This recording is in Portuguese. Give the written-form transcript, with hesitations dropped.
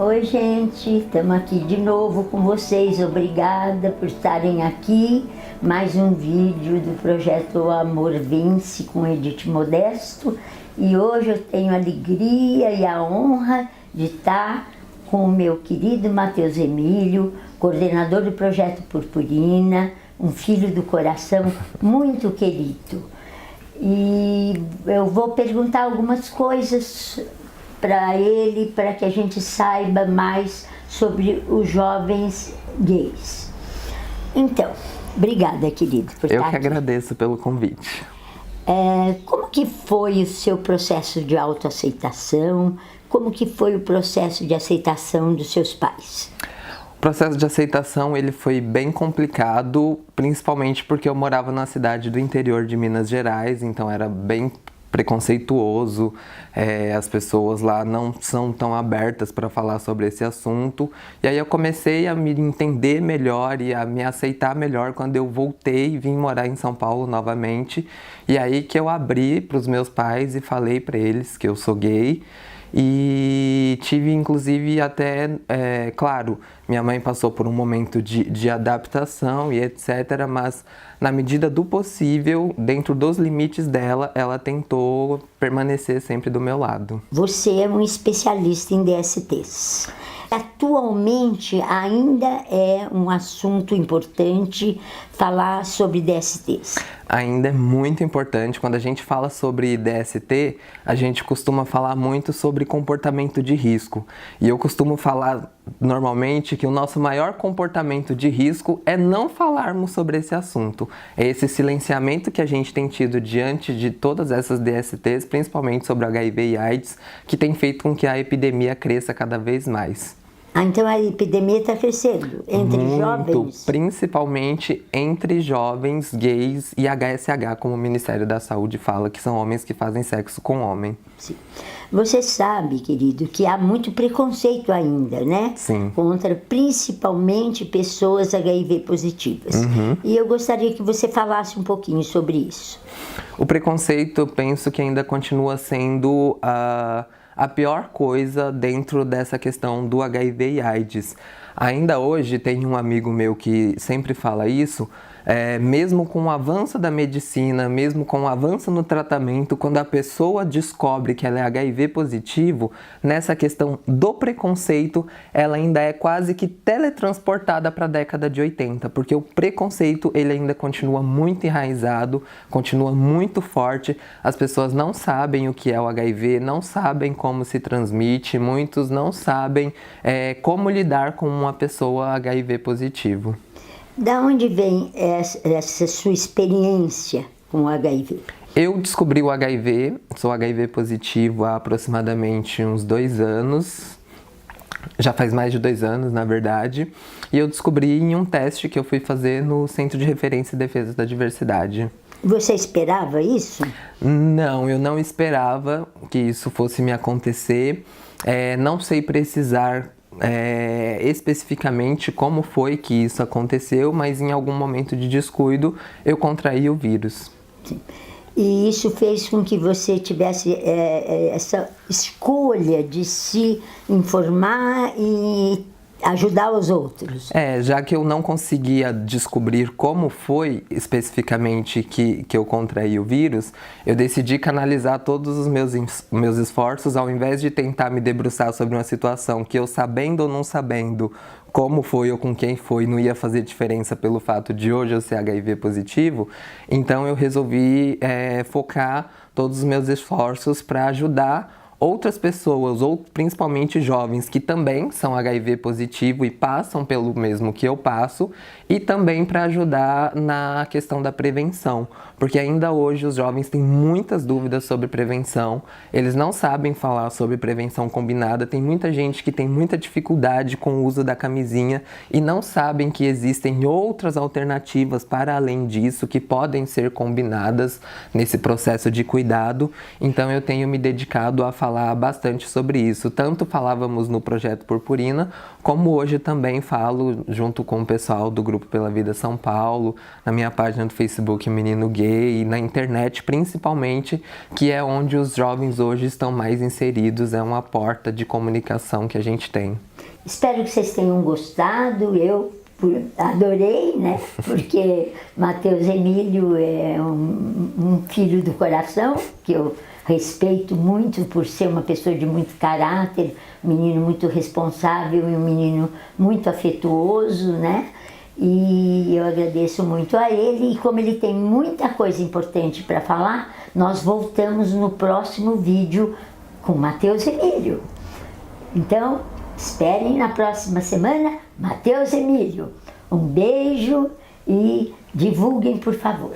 Oi, gente, estamos aqui de novo com vocês. Obrigada por estarem aqui. Mais um vídeo do projeto O Amor Vence com Edith Modesto. E hoje eu tenho a alegria e a honra de estar com o meu querido Matheus Emílio, coordenador do projeto Purpurina, um filho do coração muito querido. E eu vou perguntar algumas coisas para ele, para que a gente saiba mais sobre os jovens gays. Então, obrigada, querido, por Eu estar que aqui. agradeço pelo convite. Como que foi o seu processo de autoaceitação? Como que foi o processo de aceitação dos seus pais? O processo de aceitação ele foi bem complicado, principalmente porque eu morava na cidade do interior de Minas Gerais, então era bem preconceituoso, as pessoas lá não são tão abertas para falar sobre esse assunto. E aí eu comecei a me entender melhor e a me aceitar melhor quando eu voltei e vim morar em São Paulo novamente. E aí que eu abri para os meus pais e falei para eles que eu sou gay. E tive inclusive até, claro, minha mãe passou por um momento de adaptação e etc, mas na medida do possível, dentro dos limites dela, ela tentou permanecer sempre do meu lado. Você é um especialista em DSTs. Atualmente ainda é um assunto importante falar sobre DSTs. Ainda é muito importante. Quando a gente fala sobre DST, a gente costuma falar muito sobre comportamento de risco. E eu costumo falar normalmente que o nosso maior comportamento de risco é não falarmos sobre esse assunto. É esse silenciamento que a gente tem tido diante de todas essas DSTs, principalmente sobre HIV e AIDS, que tem feito com que a epidemia cresça cada vez mais. Então a epidemia está crescendo entre jovens? Principalmente entre jovens gays e HSH, como o Ministério da Saúde fala, que são homens que fazem sexo com homem. Sim. Você sabe, querido, que há muito preconceito ainda, né? Sim. Contra principalmente pessoas HIV positivas. E eu gostaria que você falasse um pouquinho sobre isso. O preconceito, eu penso que ainda continua sendo a pior coisa dentro dessa questão do HIV e AIDS. Ainda hoje tem um amigo meu que sempre fala isso, mesmo com o avanço da medicina, mesmo com o avanço no tratamento, quando a pessoa descobre que ela é HIV positivo, nessa questão do preconceito, ela ainda é quase que teletransportada para a década de 80, porque o preconceito ele ainda continua muito enraizado, continua muito forte, as pessoas não sabem o que é o HIV, não sabem como se transmite, muitos não sabem como lidar com uma pessoa HIV positivo. Da onde vem essa sua experiência com o HIV? Eu descobri o HIV, sou HIV positivo há aproximadamente uns 2 anos, já faz mais de 2 anos na verdade, e eu descobri em um teste que eu fui fazer no Centro de Referência e Defesa da Diversidade. Você esperava isso? Não, eu não esperava que isso fosse me acontecer, não sei precisar especificamente como foi que isso aconteceu, mas em algum momento de descuido eu contraí o vírus. Sim. E isso fez com que você tivesse essa escolha de se informar e ajudar os outros. Já que eu não conseguia descobrir como foi especificamente que eu contraí o vírus, eu decidi canalizar todos os meus esforços, ao invés de tentar me debruçar sobre uma situação que eu, sabendo ou não sabendo como foi ou com quem foi, não ia fazer diferença pelo fato de hoje eu ser HIV positivo. Então eu resolvi focar todos os meus esforços para ajudar outras pessoas, ou principalmente jovens que também são HIV positivo e passam pelo mesmo que eu passo, e também para ajudar na questão da prevenção, porque ainda hoje os jovens têm muitas dúvidas sobre prevenção, eles não sabem falar sobre prevenção combinada, tem muita gente que tem muita dificuldade com o uso da camisinha e não sabem que existem outras alternativas para além disso que podem ser combinadas nesse processo de cuidado. Então eu tenho me dedicado a falar bastante sobre isso. Tanto falávamos no Projeto Purpurina, como hoje também falo junto com o pessoal do Grupo Pela Vida São Paulo, na minha página do Facebook Menino Gay, TV e na internet principalmente, que é onde os jovens hoje estão mais inseridos, é uma porta de comunicação que a gente tem. Espero que vocês tenham gostado, eu adorei, né? Porque Matheus Emílio é um filho do coração, que eu respeito muito por ser uma pessoa de muito caráter, um menino muito responsável e um menino muito afetuoso, né? E eu agradeço muito a ele, e como ele tem muita coisa importante para falar, nós voltamos no próximo vídeo com Matheus Emílio. Então, esperem na próxima semana, Matheus Emílio. Um beijo e divulguem, por favor.